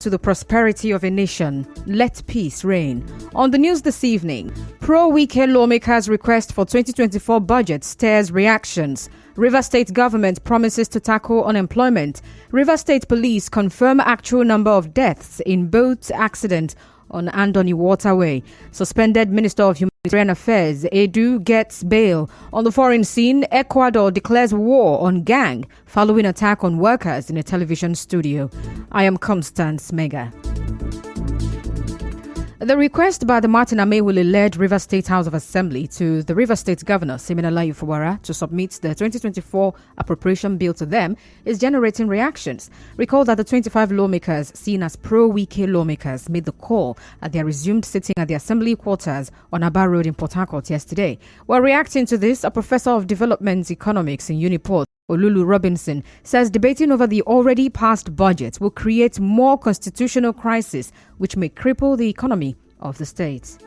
to the prosperity of a nation. Let peace reign. On the news this evening, pro-Wike lawmakers' request for 2024 budget stirs reactions. Rivers State government promises to tackle unemployment. Rivers State police confirm actual number of deaths in boat accident on Andoni Waterway. Suspended Minister of Humanitarian Affairs, Edu, gets bail. On the foreign scene, Ecuador declares war on gang following attack on workers in a television studio. I am Constance Mega. The request by the Martin Amaewhule-led Rivers State House of Assembly to the Rivers State Governor, Siminalayi Fubara, to submit the 2024 appropriation bill to them is generating reactions. Recall that the 25 lawmakers seen as pro-Wike lawmakers made the call at their resumed sitting at the Assembly quarters on Aba Road in Port Harcourt yesterday. While reacting to this, a professor of development economics in Uniport, Olulu Robinson, says debating over the already passed budget will create more constitutional crisis, which may cripple the economy of the state.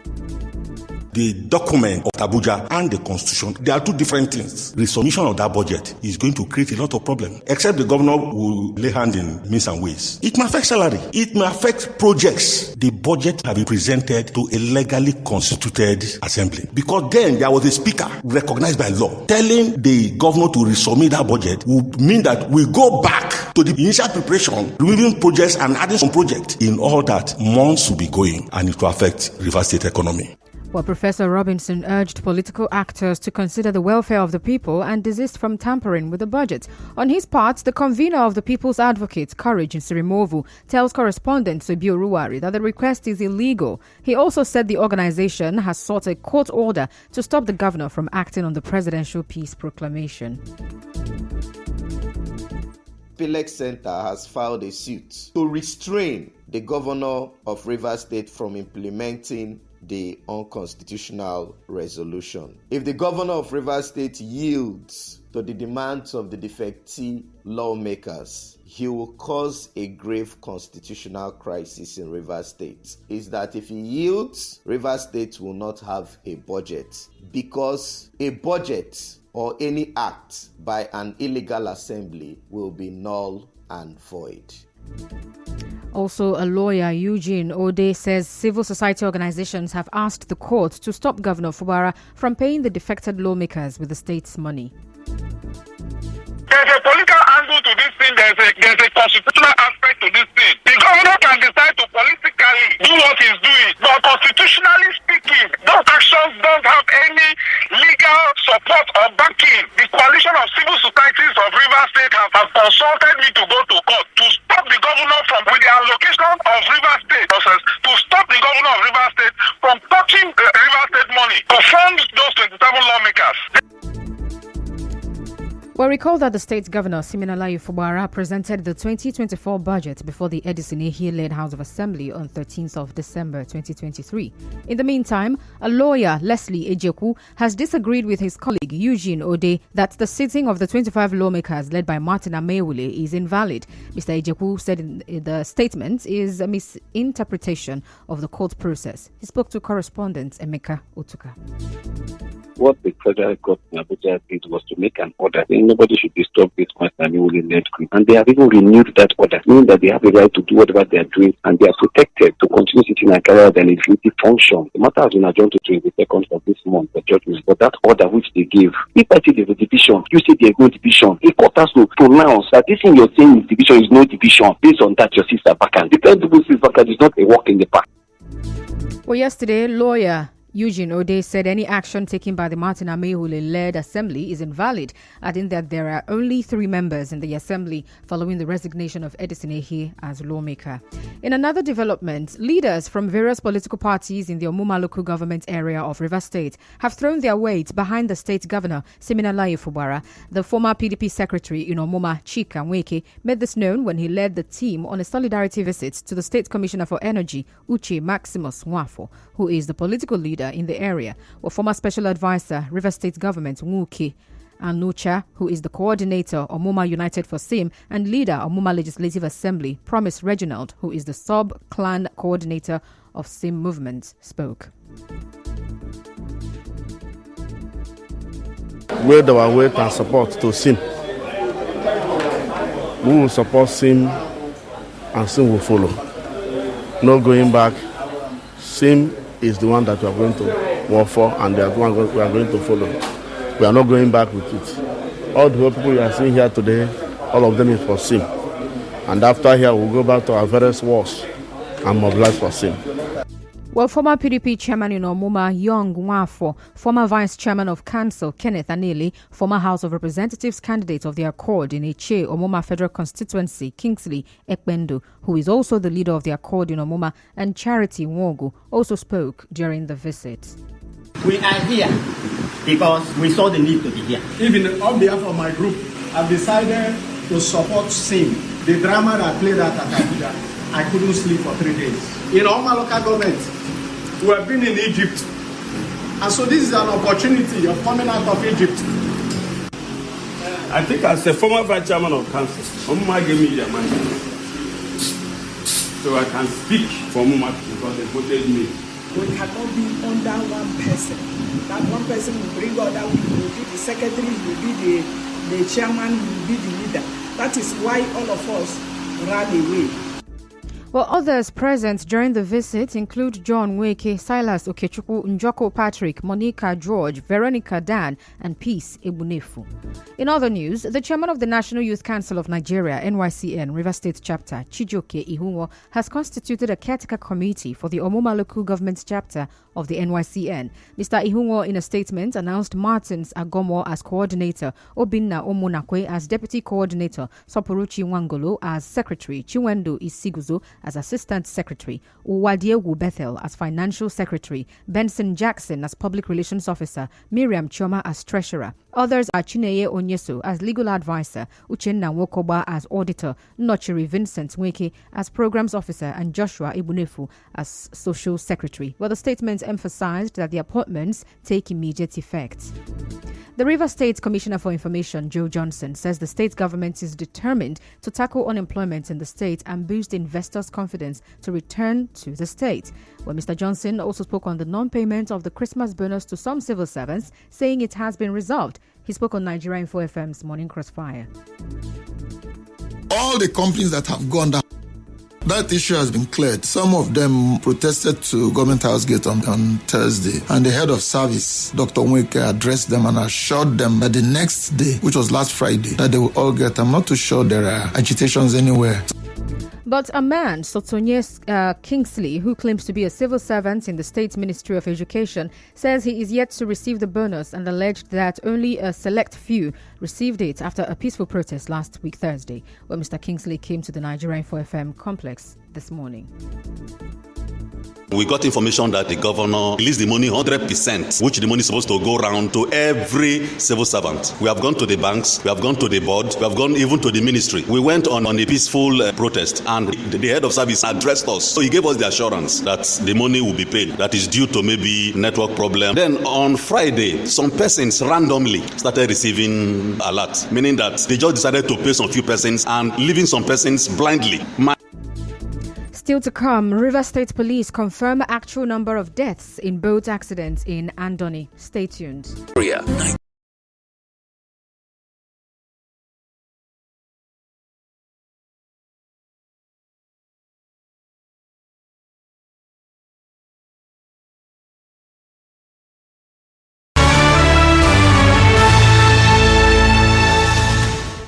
The document of Abuja and the constitution, they are two different things. Resubmission of that budget is going to create a lot of problems, except the governor will lay hand in means and ways. It may affect salary. It may affect projects. The budget have been presented to a legally constituted assembly, because then there was a speaker recognized by law. Telling the governor to resubmit that budget would mean that we go back to the initial preparation, removing projects and adding some projects. In all that, months will be going, and it will affect Rivers State economy. Well, Professor Robinson urged political actors to consider the welfare of the people and desist from tampering with the budget. On his part, the convener of the People's Advocate, Courage Nsirimovu, tells correspondent Sebi Oruwari that the request is illegal. He also said the organization has sought a court order to stop the governor from acting on the presidential peace proclamation. Pilex Center has filed a suit to restrain the governor of Rivers State from implementing the unconstitutional resolution. If the governor of Rivers State yields to the demands of the defectee lawmakers, he will cause a grave constitutional crisis in Rivers State. Is that if he yields, Rivers State will not have a budget, because a budget or any act by an illegal assembly will be null and void. Also, a lawyer, Eugene Ode, says civil society organizations have asked the court to stop Governor Fubara from paying the defected lawmakers with the state's money. There's a political angle to this thing. There's a constitutional aspect to this thing. The governor can decide to politically do what he's doing, but constitutionally speaking, those actions don't have any legal support or backing. The coalition of civil societies of Rivers State have consulted me to go to court to stop the governor from, with the allocation of Rivers State process, to stop the governor of Rivers State from touching the Rivers State money to fund those 27 lawmakers. Well, recall that the state governor, Siminalayi Fubara, presented the 2024 budget before the Edison Ehie-led House of Assembly on 13th of December 2023. In the meantime, a lawyer, Leslie Ejeku, has disagreed with his colleague, Eugene Ode, that the sitting of the 25 lawmakers led by Martin Amaewhule is invalid. Mr. Ejeku said in the statement is a misinterpretation of the court process. He spoke to correspondent Emeka Otuka. What the federal government Abuja did was to make an order saying nobody should disturb this Martin Amaewhule-led group. And they have even renewed that order, meaning that they have the right to do whatever they are doing, and they are protected to continue sitting and carry out their legislative function. The matter has been adjourned to 22nd of this month for judgment. But that order which they gave, if I say there's a division, you say there's no division. The court has to pronounce that this thing you're saying is division is no division. Based on that, your sister vacant. The time people see vacant is not a walk in the park. Well, yesterday, lawyer Eugene Ode said any action taken by the Martin Amaewhule-led assembly is invalid, adding that there are only 3 members in the assembly following the resignation of Edison Ehie as lawmaker. In another development, leaders from various political parties in the Omuma local government area of Rivers State have thrown their weight behind the state governor, Siminalayi Fubara. The former PDP secretary in Omuma, Chika Nweke, made this known when he led the team on a solidarity visit to the State Commissioner for Energy, Uche Maximus Nwafo, who is the political leader in the area. Well, former special advisor, River State government, Nwuke Anucha, who is the coordinator of Omuma United for SIM and leader of Omuma Legislative Assembly, Promise Reginald, who is the sub-clan coordinator of SIM movement, spoke. Where our weight and support to SIM. We will support SIM and SIM will follow. no going back. SIM is the one that we are going to work for, and they are the one we are going to follow. We are not going back with it. All the people you are seeing here today, all of them is for SIM. And after here, we'll go back to our various works and mobilize for SIM. Well, former PDP chairman in Omuma, Young Nwafo, former vice chairman of Council, Kenneth Anili, former House of Representatives candidate of the Accord in Eche, Omuma Federal Constituency, Kingsley Ekpendo, who is also the leader of the Accord in Omuma, and Charity Nwogu, also spoke during the visit. We are here because we saw the need to be here. Even on behalf of my group, I've decided to support SIM. The drama that played out at Abuja, I couldn't sleep for 3 days. In all my local government, we have been in Egypt. And so this is an opportunity of coming out of Egypt. I think as a former vice chairman of council, Omuma gave me their mandate. So I can speak for Omuma because they voted me. We cannot be under one person. That one person will bring other people, will be the secretary, will be the chairman, will be the leader. That is why all of us ran away. Well, others present during the visit include John Weke, Silas Okechukwu, Njoko Patrick, Monica George, Veronica Dan, and Peace Ebunefu. In other news, the chairman of the National Youth Council of Nigeria, NYCN, River State Chapter, Chijioke Ihunwo, has constituted a caretaker committee for the Omuma Local Government Chapter of the NYCN. Mr. Ihunwo, in a statement, announced Martins Agomo as coordinator, Obinna Omunakwe as deputy coordinator, Soporuchi Wangolo as secretary, Chiwendo Isiguzo as assistant secretary, Uwadiewu Bethel as financial secretary, Benson Jackson as public relations officer, Miriam Choma as treasurer. Others are Chineye Onyeso as legal advisor, Uchenna Nwokoba as auditor, Nochiri Vincent Nweke as programs officer, and Joshua Ebunefu as social secretary. Well, the statement emphasized that the appointments take immediate effect. The River State Commissioner for Information, Joe Johnson, says the state government is determined to tackle unemployment in the state and boost investors' confidence to return to the state. Well, Mr. Johnson also spoke on the non-payment of the Christmas bonus to some civil servants, saying it has been resolved. He spoke on Nigeria Info FM's Morning Crossfire. All the companies that have gone down, that issue has been cleared. Some of them protested to Government House Gate on Thursday, and the head of service, Dr. Nweke, addressed them and assured them that the next day, which was last Friday, that they will all get. I'm not too sure there are agitations anywhere. But a man, Sotonye Kingsley, who claims to be a civil servant in the State Ministry of Education, says he is yet to receive the bonus and alleged that only a select few received it after a peaceful protest last week Thursday, when Mr. Kingsley came to the Nigeria Info FM complex this morning. We got information that the governor released the money 100%, which the money is supposed to go around to every civil servant. We have gone to the banks, we have gone to the board, we have gone even to the ministry. We went on a peaceful protest, and the head of service addressed us. So he gave us the assurance that the money will be paid, that is due to maybe network problem. Then on Friday, some persons randomly started receiving alert, meaning that they just decided to pay some few persons and leaving some persons blindly. Still to come, River State Police confirm actual number of deaths in boat accidents in Andoni. Stay tuned.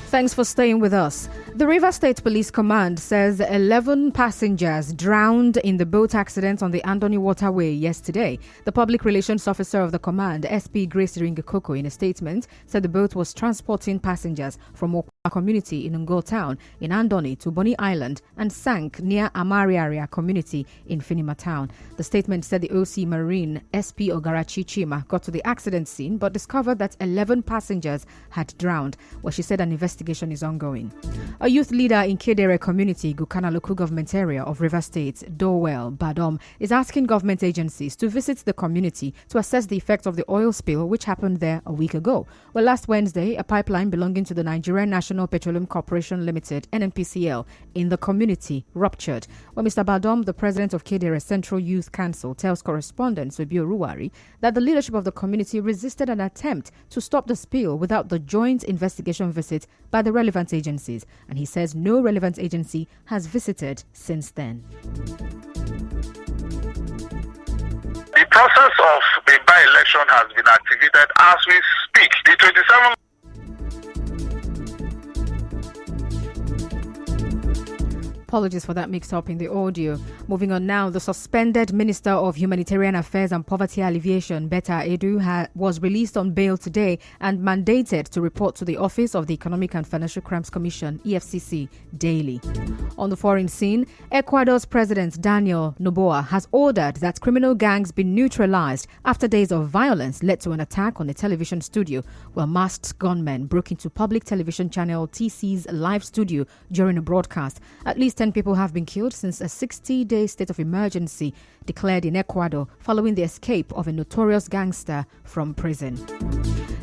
Thanks for staying with us. The River State Police Command says 11 passengers drowned in the boat accident on the Andoni Waterway yesterday. The public relations officer of the command, SP Grace Ringekoko, in a statement, said the boat was transporting passengers from Okwa community in Ngo town in Andoni to Bonny Island and sank near Amariaria community in Finima town. The statement said the OC Marine, SP Ogarachi Chima, got to the accident scene but discovered that 11 passengers had drowned. Well, she said an investigation is ongoing. A youth leader in Kedere community, Gukana local government area of River State, Dowell, Badom, is asking government agencies to visit the community to assess the effect of the oil spill which happened there a week ago. Well, last Wednesday, a pipeline belonging to the Nigerian National Petroleum Corporation Limited, NNPCL, in the community ruptured. Well, Mr. Badom, the president of Kedere Central Youth Council, tells correspondent Subio Ruwari that the leadership of the community resisted an attempt to stop the spill without the joint investigation visit by the relevant agencies, and he says no relevant agency has visited since then. process of the by-election has been activated as we speak. The 27 Apologies for that mix-up in the audio. Moving on now, the suspended Minister of Humanitarian Affairs and Poverty Alleviation, Betta Edu, was released on bail today and mandated to report to the Office of the Economic and Financial Crimes Commission, EFCC, daily. On the foreign scene, Ecuador's President Daniel Noboa has ordered that criminal gangs be neutralized after days of violence led to an attack on a television studio where masked gunmen broke into public television channel TC's live studio during a broadcast. At least 10 people have been killed since a 60-day state of emergency declared in Ecuador following the escape of a notorious gangster from prison.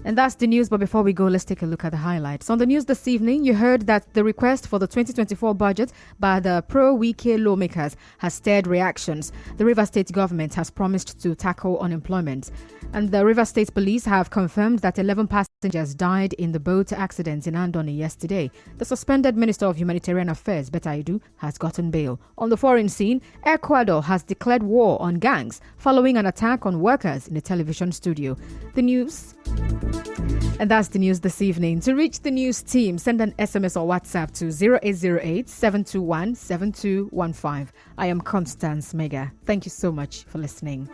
And that's the news, but before we go, let's take a look at the highlights. On the news this evening, you heard that the request for the 2024 budget by the pro-Wike lawmakers has stirred reactions. The Rivers State government has promised to tackle unemployment. And the Rivers State police have confirmed that 11 passengers died in the boat accident in Andoni yesterday. The suspended Minister of Humanitarian Affairs, Betta Edu, has gotten bail. On the foreign scene, Ecuador has declared war on gangs following an attack on workers in a television studio. The news. And that's the news this evening. To reach the news team, send an SMS or WhatsApp to 0808 721 7215. I am Constance Mega. Thank you so much for listening.